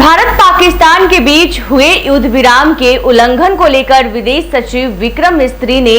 भारत पाकिस्तान के बीच हुए युद्ध विराम के उल्लंघन को लेकर विदेश सचिव विक्रम मिस्री ने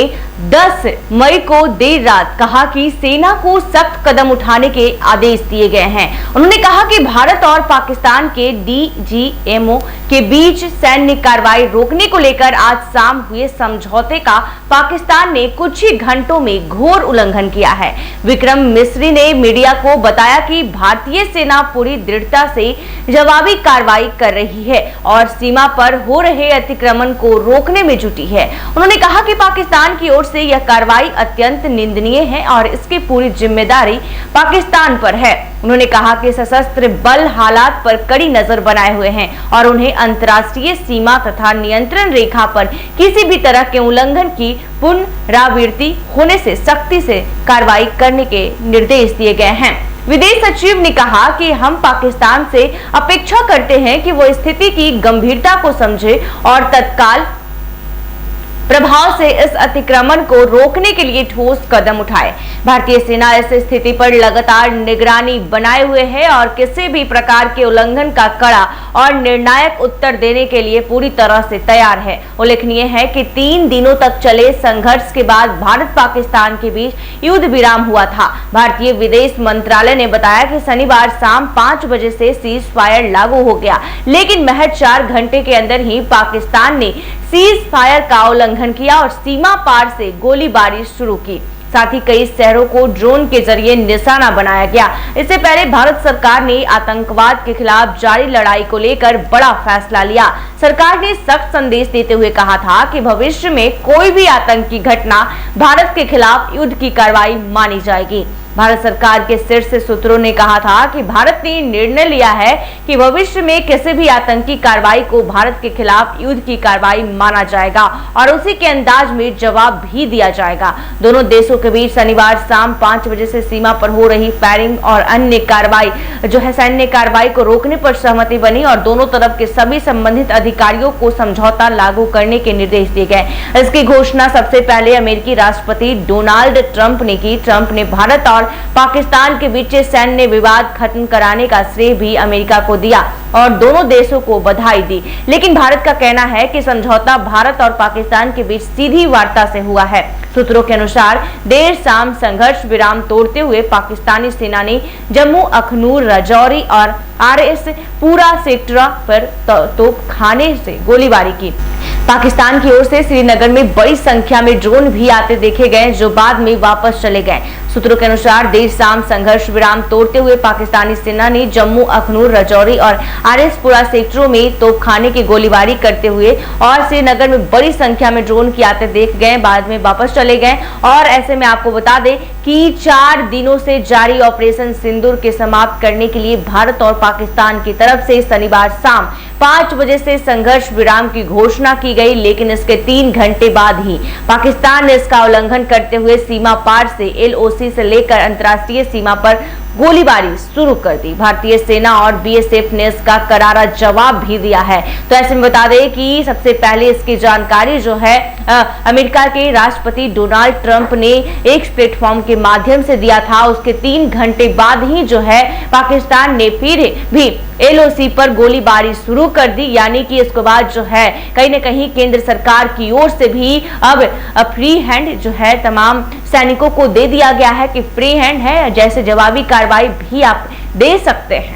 10 मई को देर रात कहा कि सेना को सख्त कदम उठाने के आदेश दिए गए हैं। उन्होंने कहा कि भारत और पाकिस्तान के डीजीएमओ के बीच सैन्य कार्रवाई रोकने को लेकर आज शाम हुए समझौते का पाकिस्तान ने कुछ ही घंटों में घोर उल्लंघन किया है। विक्रम मिस्री ने मीडिया को बताया कि भारतीय सेना पूरी दृढ़ता से जवाबी कार्रवाई कर रही है और सीमा पर हो रहे अतिक्रमण को रोकने में जुटी है। उन्होंने कहा कि पाकिस्तान की ओर से यह कार्रवाई अत्यंत निंदनीय है और इसकी पूरी जिम्मेदारी पाकिस्तान पर है। उन्होंने कहा कि सशस्त्र बल हालात पर कड़ी नजर बनाए हुए हैं और उन्हें अंतर्राष्ट्रीय सीमा तथा नियंत्रण रेखा पर किसी भी तरह के उल्लंघन की पुनरावृत्ति होने से सख्ती से कार्रवाई करने के निर्देश दिए गए हैं। विदेश सचिव ने कहा कि हम पाकिस्तान से अपेक्षा करते हैं कि वो स्थिति की गंभीरता को समझे और तत्काल प्रभाव से इस अतिक्रमण को रोकने के लिए ठोस कदम उठाए। भारतीय सेना इस स्थिति पर लगातार निगरानी बनाए हुए है और किसी भी प्रकार के उल्लंघन का कड़ा और निर्णायक उत्तर देने के लिए पूरी तरह से तैयार है। उल्लेखनीय है कि 3 दिनों तक चले संघर्ष के बाद भारत पाकिस्तान के बीच युद्ध विराम हुआ था। भारतीय विदेश मंत्रालय ने बताया कि शनिवार शाम 5 बजे से सीज फायर लागू हो गया, लेकिन महज 4 घंटे के अंदर ही पाकिस्तान ने सीज फायर का उल्लंघन किया और सीमा पार से गोलीबारी शुरू की। साथ ही कई शहरों को ड्रोन के जरिए निशाना बनाया गया। इससे पहले भारत सरकार ने आतंकवाद के खिलाफ जारी लड़ाई को लेकर बड़ा फैसला लिया। सरकार ने सख्त संदेश देते हुए कहा था कि भविष्य में कोई भी आतंकी घटना भारत के खिलाफ युद्ध की कार्रवाई मानी जाएगी। भारत सरकार के शीर्ष सूत्रों ने कहा था कि भारत ने निर्णय लिया है कि भविष्य में किसी भी आतंकी कार्रवाई को भारत के खिलाफ युद्ध की कार्रवाई माना जाएगा और उसी के अंदाज में जवाब भी दिया जाएगा। दोनों देशों के बीच शनिवार शाम 5 बजे से सीमा पर हो रही फायरिंग और अन्य कार्रवाई सैन्य कार्रवाई को रोकने पर सहमति बनी और दोनों तरफ के सभी संबंधित अधिकारियों को समझौता लागू करने के निर्देश दिए गए। इसकी घोषणा सबसे पहले अमेरिकी राष्ट्रपति डोनाल्ड ट्रंप ने की। ट्रंप ने भारत और पाकिस्तान के बीच सैन्य विवाद खत्म कराने का श्रेय भी अमेरिका को दिया और दोनों देशों को बधाई दी, लेकिन भारत का कहना है कि समझौता भारत और पाकिस्तान के बीच सीधी वार्ता से हुआ है। सूत्रों के अनुसार देर शाम संघर्ष विराम तोड़ते हुए पाकिस्तानी सेना ने जम्मू, अखनूर, राजौरी और आरएस पूरा सेक्टर पर तोपखाने से गोलीबारी की। पाकिस्तान की ओर से श्रीनगर में बड़ी संख्या में ड्रोन भी आते देखे गए, जो बाद में वापस चले गए। सूत्रों के अनुसार देर शाम संघर्ष विराम तोड़ते हुए पाकिस्तानी सेना ने जम्मू, अखनूर, राजौरी और आरएसपुरा सेक्टरों में तोपखाने की गोलीबारी करते हुए और श्रीनगर में बड़ी संख्या में ड्रोन की आते देख गए, बाद में वापस चले गए। और ऐसे में आपको बता दें कि 4 दिनों से जारी ऑपरेशन सिंदूर के समाप्त करने के लिए भारत और पाकिस्तान की तरफ से शनिवार शाम 5 बजे से संघर्ष विराम की घोषणा की गई, लेकिन इसके 3 घंटे बाद ही पाकिस्तान ने इसका उल्लंघन करते हुए सीमा पार से एलओसी से लेकर अंतर्राष्ट्रीय सीमा पर गोलीबारी शुरू कर दी। भारतीय सेना और बीएसएफ ने इसका करारा जवाब भी दिया है। तो ऐसे में बता दें कि सबसे पहले इसकी जानकारी जो है अमेरिका के राष्ट्रपति डोनाल्ड ट्रंप ने एक प्लेटफॉर्म के माध्यम से दिया था। उसके 3 घंटे बाद ही जो है पाकिस्तान ने फिर भी एलओसी पर गोलीबारी शुरू कर दी, यानी कि इसके बाद जो है कहीं न कहीं केंद्र सरकार की ओर से भी अब फ्री हैंड जो है तमाम सैनिकों को दे दिया गया है कि फ्री हैंड है, जैसे जवाबी कार्रवाई भी आप दे सकते हैं।